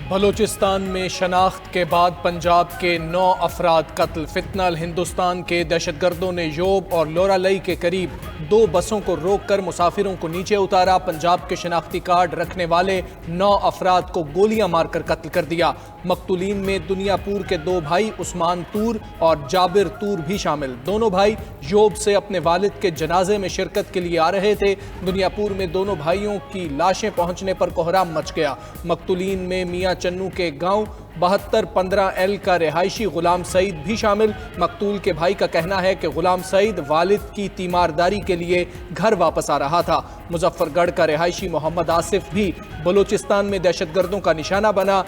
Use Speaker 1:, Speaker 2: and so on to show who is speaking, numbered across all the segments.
Speaker 1: بلوچستان میں شناخت کے بعد پنجاب کے 9 افراد قتل۔ فتنہ ہندوستان کے دہشت گردوں نے یوب اور لورا لئی کے قریب 2 بسوں کو روک کر مسافروں کو نیچے اتارا۔ پنجاب کے شناختی کارڈ رکھنے والے 9 افراد کو گولیاں مار کر قتل کر دیا۔ مقتولین میں دنیا پور کے 2 بھائی عثمان تور اور جابر تور بھی شامل۔ دونوں بھائی یوب سے اپنے والد کے جنازے میں شرکت کے لیے آ رہے تھے۔ دنیا پور میں دونوں بھائیوں کی لاشیں پہنچنے پر کوہرام مچ گیا۔ مقتولین میں میاں چنو کے گاؤں 7215L کا رہائشی غلام سعید بھی شامل۔ مقتول کے بھائی کا کہنا ہے کہ غلام سعید والد کی تیمارداری کے لیے گھر واپس آ رہا تھا۔ مظفر گڑھ کا رہائشی محمد آصف بھی بلوچستان میں دہشت گردوں کا نشانہ بنا۔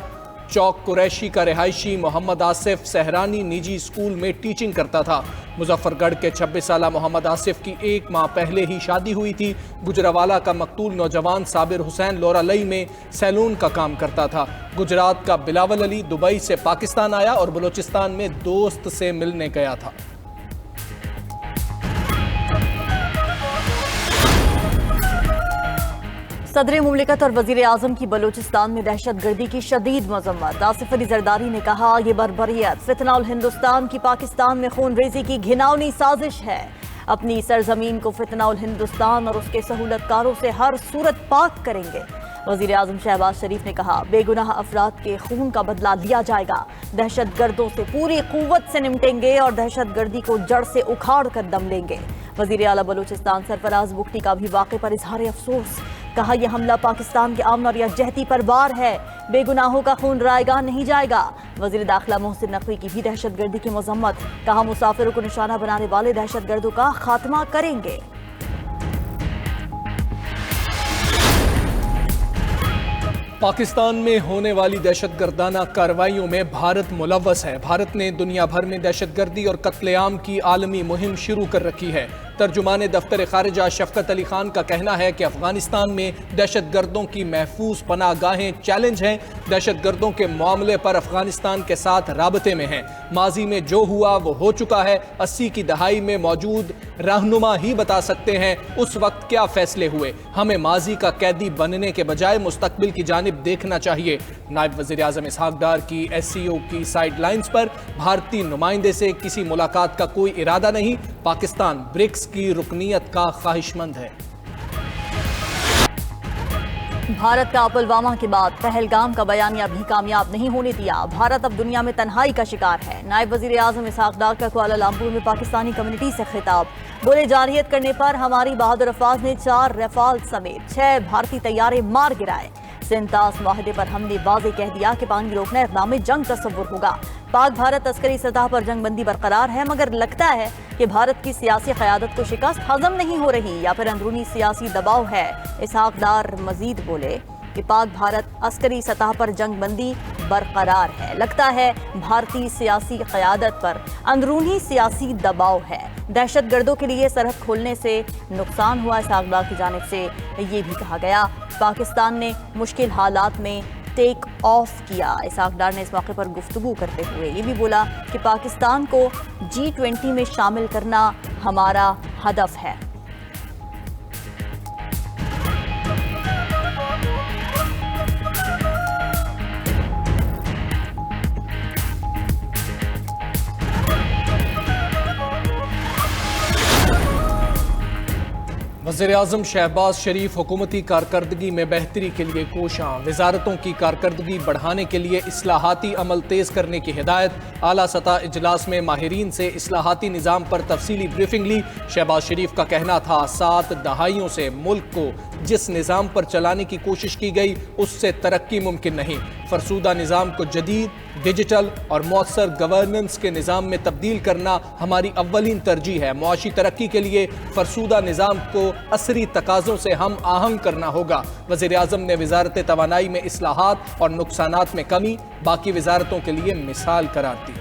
Speaker 1: چوک قریشی کا رہائشی محمد آصف سہرانی نجی اسکول میں ٹیچنگ کرتا تھا۔ مظفر گڑھ کے 26 سالہ محمد آصف کی 1 ماہ پہلے ہی شادی ہوئی تھی۔ گجرانوالہ کا مقتول نوجوان صابر حسین لورا لئی میں سیلون کا کام کرتا تھا۔ گجرات کا بلاول علی دبئی سے پاکستان آیا اور بلوچستان میں دوست سے ملنے گیا تھا۔
Speaker 2: صدر مملکت اور وزیر اعظم کی بلوچستان میں دہشت گردی کی شدید مذمت۔ آصف علی زرداری نے کہا، یہ بربریت فتنہ الہندوستان کی پاکستان میں خون ریزی کی گھناؤنی سازش ہے۔ اپنی سرزمین کو فتنہ الہندوستان اور اس کے سہولت کاروں سے ہر صورت پاک کریں گے۔ وزیر اعظم شہباز شریف نے کہا، بے گناہ افراد کے خون کا بدلہ لیا جائے گا۔ دہشت گردوں سے پوری قوت سے نمٹیں گے اور دہشت گردی کو جڑ سے اکھاڑ کر دم لیں گے۔ وزیر اعلیٰ بلوچستان سرفراز بگٹی کا بھی واقعے پر اظہار افسوس۔ کہا، یہ حملہ پاکستان کے امن اور یکجہتی پر وار ہے۔ بے گناہوں کا خون رائیگاں نہیں جائے گا۔ وزیر داخلہ محسن نقوی کی بھی دہشت گردی کی مذمت۔ کہا، مسافروں کو نشانہ بنانے والے دہشت گردوں کا خاتمہ کریں گے۔
Speaker 1: پاکستان میں ہونے والی دہشت گردانہ کارروائیوں میں بھارت ملوث ہے۔ بھارت نے دنیا بھر میں دہشت گردی اور قتل عام کی عالمی مہم شروع کر رکھی ہے۔ ترجمان دفتر خارجہ شفقت علی خان کا کہنا ہے کہ افغانستان میں دہشت گردوں کی محفوظ پناہ گاہیں چیلنج ہیں۔ دہشت گردوں کے معاملے پر افغانستان کے ساتھ رابطے میں ہیں۔ ماضی میں جو ہوا وہ ہو چکا ہے۔ 80 کی دہائی میں موجود رہنما ہی بتا سکتے ہیں اس وقت کیا فیصلے ہوئے۔ ہمیں ماضی کا قیدی بننے کے بجائے مستقبل کی جانب دیکھنا چاہیے۔ نائب وزیر اعظم اسحاق ڈار کی SCO کی سائیڈ لائنز پر بھارتی نمائندے سے کسی ملاقات کا کوئی ارادہ نہیں۔ پاکستان برکس کی رکنیت کا خواہش مند ہے۔
Speaker 2: بھارت کا پلوامہ کے بعد پہلگام کا بیانیہ بھی کامیاب نہیں ہونے دیا۔ بھارت اب دنیا میں تنہائی کا شکار ہے۔ نائب وزیر اعظم اسحاق ڈار کا کوالالمپور میں پاکستانی کمیونٹی سے خطاب۔ بولے، جارحیت کرنے پر ہماری بہادر افواج نے 4 ریفال سمیت 6 بھارتی طیارے مار گرائے۔ سنتاس معاہدے پر ہم نے واضح کہہ دیا کہ پانی روکنا اقدام جنگ تصور ہوگا۔ پاک بھارت عسکری سطح پر جنگ بندی برقرار ہے، مگر لگتا ہے کہ بھارت کی سیاسی قیادت کو شکست ہضم نہیں ہو رہی یا پھر اندرونی سیاسی دباؤ ہے۔ اسحاق ڈار مزید بولے کہ پاک بھارت عسکری سطح پر جنگ بندی برقرار ہے، لگتا ہے بھارتی سیاسی قیادت پر اندرونی سیاسی دباؤ ہے۔ دہشت گردوں کے لیے سرحد کھولنے سے نقصان ہوا۔ اسحاق ڈار کی جانب سے یہ بھی کہا گیا، پاکستان نے مشکل حالات میں ٹیک آف کیا۔ اسحاق ڈار نے اس موقع پر گفتگو کرتے ہوئے یہ بھی بولا کہ پاکستان کو G20 میں شامل کرنا ہمارا ہدف ہے۔
Speaker 1: وزیر اعظم شہباز شریف حکومتی کارکردگی میں بہتری کے لیے کوشاں۔ وزارتوں کی کارکردگی بڑھانے کے لیے اصلاحاتی عمل تیز کرنے کی ہدایت۔ اعلیٰ سطح اجلاس میں ماہرین سے اصلاحاتی نظام پر تفصیلی بریفنگ لی۔ شہباز شریف کا کہنا تھا، 7 دہائیوں سے ملک کو جس نظام پر چلانے کی کوشش کی گئی اس سے ترقی ممکن نہیں۔ فرسودہ نظام کو جدید، ڈیجیٹل اور مؤثر گورننس کے نظام میں تبدیل کرنا ہماری اولین ترجیح ہے۔ معاشی ترقی کے لیے فرسودہ نظام کو عصری تقاضوں سے ہم آہنگ کرنا ہوگا۔ وزیر اعظم نے وزارت توانائی میں اصلاحات اور نقصانات میں کمی باقی وزارتوں کے لیے مثال قرار دی۔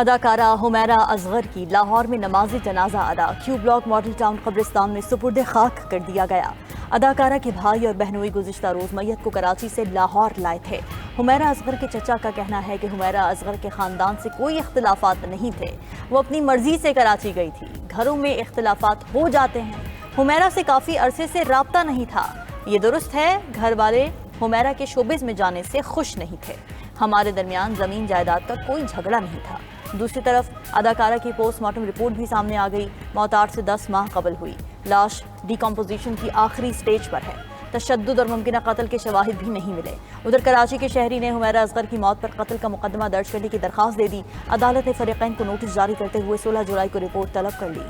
Speaker 2: اداکارہ حمیرہ اصغر کی لاہور میں نماز جنازہ ادا۔ کیو بلاک ماڈل ٹاؤن قبرستان میں سپرد خاک کر دیا گیا۔ اداکارہ کے بھائی اور بہنوئی گزشتہ روز میت کو کراچی سے لاہور لائے تھے۔ حمیرہ اصغر کے چچا کا کہنا ہے کہ حمیرہ اصغر کے خاندان سے کوئی اختلافات نہیں تھے، وہ اپنی مرضی سے کراچی گئی تھی۔ گھروں میں اختلافات ہو جاتے ہیں۔ حمیرہ سے کافی عرصے سے رابطہ نہیں تھا۔ یہ درست ہے گھر والے حمیرہ کے شوبز میں جانے سے خوش نہیں تھے، ہمارے درمیان زمین جائیداد کا کوئی جھگڑا نہیں تھا۔ دوسری طرف اداکارہ کی پوسٹ مارٹم رپورٹ بھی سامنے آ گئی، موت 8 سے 10 ماہ قبل ہوئی، لاش ڈیکمپوزیشن کی آخری سٹیج پر ہے، تشدد اور ممکنہ قتل کے شواہد بھی نہیں ملے۔ ادھر کراچی کے شہری نے حمیرہ اصغر کی موت پر قتل کا مقدمہ درج کرنے کی درخواست دے دی، عدالت نے فریقین کو نوٹس جاری کرتے ہوئے 16 جولائی کو رپورٹ طلب کر لی۔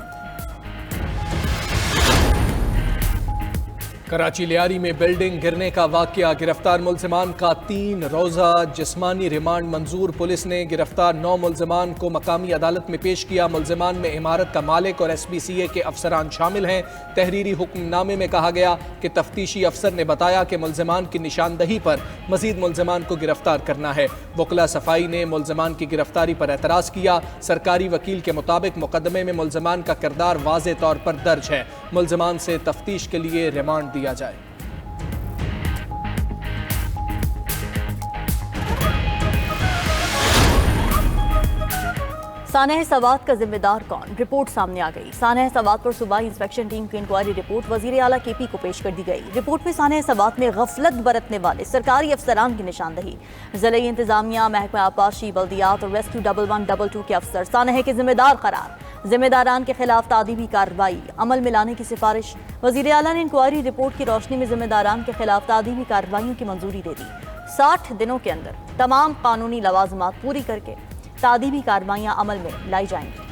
Speaker 1: کراچی لیاری میں بلڈنگ گرنے کا واقعہ، گرفتار ملزمان کا 3 روزہ جسمانی ریمانڈ منظور۔ پولیس نے گرفتار 9 ملزمان کو مقامی عدالت میں پیش کیا۔ ملزمان میں عمارت کا مالک اور ایس پی سی اے کے افسران شامل ہیں۔ تحریری حکم نامے میں کہا گیا کہ تفتیشی افسر نے بتایا کہ ملزمان کی نشاندہی پر مزید ملزمان کو گرفتار کرنا ہے۔ وکلا صفائی نے ملزمان کی گرفتاری پر اعتراض کیا۔ سرکاری وکیل کے مطابق مقدمے میں ملزمان کا کردار واضح طور پر درج ہے، ملزمان سے تفتیش کے لیے ریمانڈ دیا جائے۔
Speaker 2: سانحہ سوات کا ذمہ دار کون؟ رپورٹ سامنے آ گئی۔ سانحہ سوات پر صوبائی انسپیکشن ٹیم کی انکوائری رپورٹ وزیر اعلیٰ کے پی کو پیش کر دی گئی۔ رپورٹ میں سانحہ سوات میں غفلت برتنے والے سرکاری افسران کی نشاندہی، ضلعی انتظامیہ، محکمہ آبپاشی، بلدیات اور ریسکیو 1122 کے افسر سانحہ کے ذمہ دار قرار، ذمہ داران کے خلاف تعدیبی کارروائی عمل میں لانے کی سفارش۔ وزیر اعلیٰ نے انکوائری رپورٹ کی روشنی میں ذمہ داران کے خلاف تعدیبی کارروائیوں کی منظوری دے دی۔ 60 دنوں کے اندر تمام قانونی لوازمات پوری کر کے تعدیبی کارروائیاں عمل میں لائی جائیں گی۔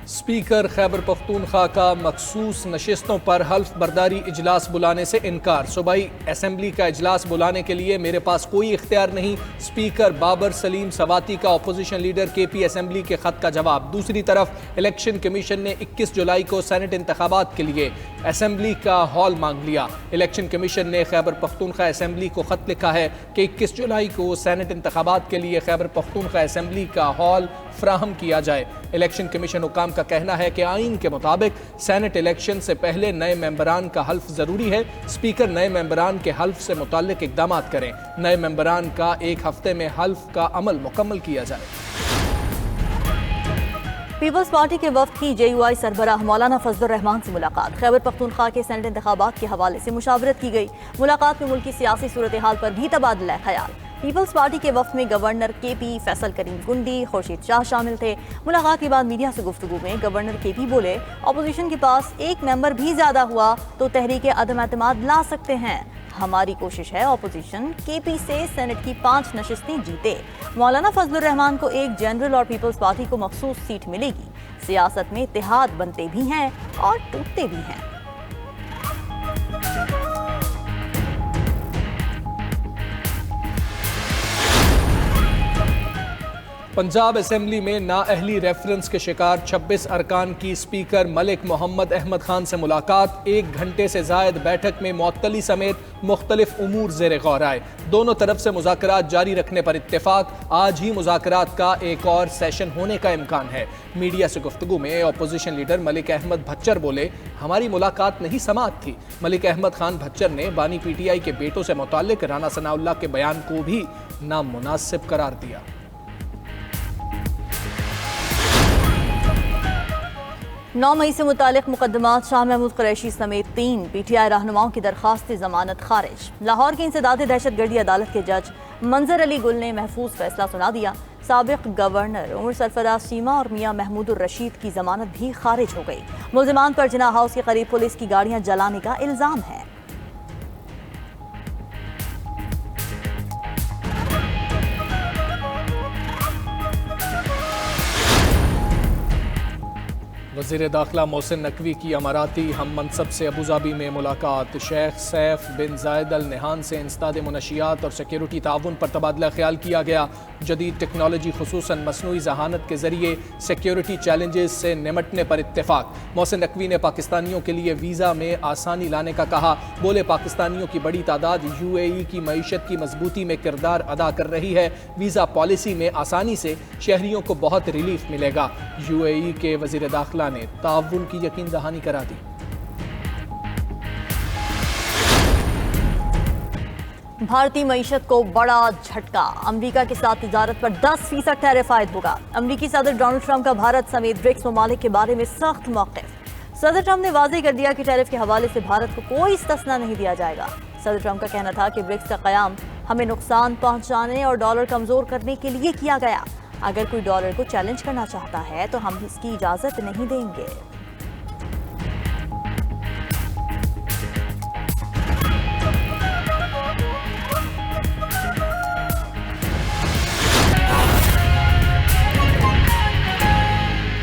Speaker 1: اسپیکر خیبر پختونخوا کا مخصوص نشستوں پر حلف برداری اجلاس بلانے سے انکار۔ صوبائی اسمبلی کا اجلاس بلانے کے لیے میرے پاس کوئی اختیار نہیں، اسپیکر بابر سلیم سواتی کا اپوزیشن لیڈر کے پی اسمبلی کے خط کا جواب۔ دوسری طرف الیکشن کمیشن نے 21 جولائی کو سینٹ انتخابات کے لیے اسمبلی کا ہال مانگ لیا۔ الیکشن کمیشن نے خیبر پختونخوا اسمبلی کو خط لکھا ہے کہ 21 جولائی کو سینٹ انتخابات کے لیے خیبر پختونخوا اسمبلی کا ہال فراہم کیا جائے۔ الیکشن کمیشن حکام کا کہنا ہے کہ آئین کے مطابق سینٹ الیکشن سے پہلے نئے ممبران کا حلف ضروری ہے۔ اسپیکر نئے ممبران کے حلف سے متعلق اقدامات کریں۔ نئے ممبران کا 1 ہفتے میں حلف کا عمل مکمل کیا جائے۔
Speaker 2: پیپلز پارٹی کے وفد کی جے یو آئی سربراہ مولانا فضل الرحمان سے ملاقات۔ خیبر پختونخوا کے سینٹ انتخابات کے حوالے سے مشاورت کی گئی۔ ملاقات میں ملکی سیاسی صورتحال پر بھی تبادلہ خیال۔ پیپلز پارٹی کے وفد میں گورنر کے پی، فیصل کریم گنڈی، خورشید شاہ شامل تھے۔ ملاقات کے بعد میڈیا سے گفتگو میں گورنر کے پی بولے، اپوزیشن کے پاس 1 ممبر بھی زیادہ ہوا تو تحریک عدم اعتماد لا سکتے ہیں۔ ہماری کوشش ہے اپوزیشن کے پی سے سینٹ کی 5 نشستیں جیتے۔ مولانا فضل الرحمان کو 1 جنرل اور پیپلز پارٹی کو مخصوص سیٹ ملے گی۔ سیاست میں اتحاد بنتے بھی ہیں اور ٹوٹتے بھی ہیں۔
Speaker 1: پنجاب اسمبلی میں نااہلی ریفرنس کے شکار 26 ارکان کی اسپیکر ملک محمد احمد خان سے ملاقات۔ 1 گھنٹے سے زائد بیٹھک میں معطلی سمیت مختلف امور زیر غور آئے۔ دونوں طرف سے مذاکرات جاری رکھنے پر اتفاق۔ آج ہی مذاکرات کا ایک اور سیشن ہونے کا امکان ہے۔ میڈیا سے گفتگو میں اپوزیشن لیڈر ملک احمد بھچر بولے، ہماری ملاقات نہیں سماعت تھی۔ ملک احمد خان بھچر نے بانی پی ٹی آئی کے بیٹوں سے متعلق رانا ثناء اللہ کے بیان کو بھی نامناسب قرار دیا۔
Speaker 2: 9 مئی سے متعلق مقدمات، شاہ محمود قریشی سمیت 3 پی ٹی آئی رہنماؤں کی درخواست ضمانت خارج۔ لاہور کی انسداد دہشت گردی عدالت کے جج منظر علی گل نے محفوظ فیصلہ سنا دیا۔ سابق گورنر عمر سرفراز چیمہ اور میاں محمود الرشید کی ضمانت بھی خارج ہو گئی۔ ملزمان پر جناح ہاؤس کے قریب پولیس کی گاڑیاں جلانے کا الزام ہے۔
Speaker 1: وزیر داخلہ محسن نقوی کی اماراتی ہم منصب سے ابوظہبی میں ملاقات۔ شیخ سیف بن زائد ال نہیان سے انسداد منشیات اور سیکیورٹی تعاون پر تبادلہ خیال کیا گیا۔ جدید ٹیکنالوجی خصوصاً مصنوعی ذہانت کے ذریعے سیکیورٹی چیلنجز سے نمٹنے پر اتفاق۔ محسن نقوی نے پاکستانیوں کے لیے ویزا میں آسانی لانے کا کہا۔ بولے، پاکستانیوں کی بڑی تعداد یو اے ای کی معیشت کی مضبوطی میں کردار ادا کر رہی ہے۔ ویزا پالیسی میں آسانی سے شہریوں کو بہت ریلیف ملے گا۔ یو اے ای کے وزیر داخلہ نے تعاون کی یقین دہانی کرا دی۔
Speaker 2: بھارتی معیشت کو بڑا جھٹکا، امریکہ کے ساتھ تجارت پر 10% ٹیرف عائد ہوگا۔ امریکی صدر ڈونلڈ ٹرمپ کا بھارت سمیت برکس ممالک کے بارے میں سخت موقف۔ صدر ٹرمپ نے واضح کر دیا کہ ٹیرف کے حوالے سے بھارت کو کوئی استثنا نہیں دیا جائے گا۔ صدر ٹرمپ کا کہنا تھا کہ برکس کا قیام ہمیں نقصان پہنچانے اور ڈالر کمزور کرنے کے لیے کیا گیا۔ اگر کوئی ڈالر کو چیلنج کرنا چاہتا ہے تو ہم اس کی اجازت نہیں دیں گے۔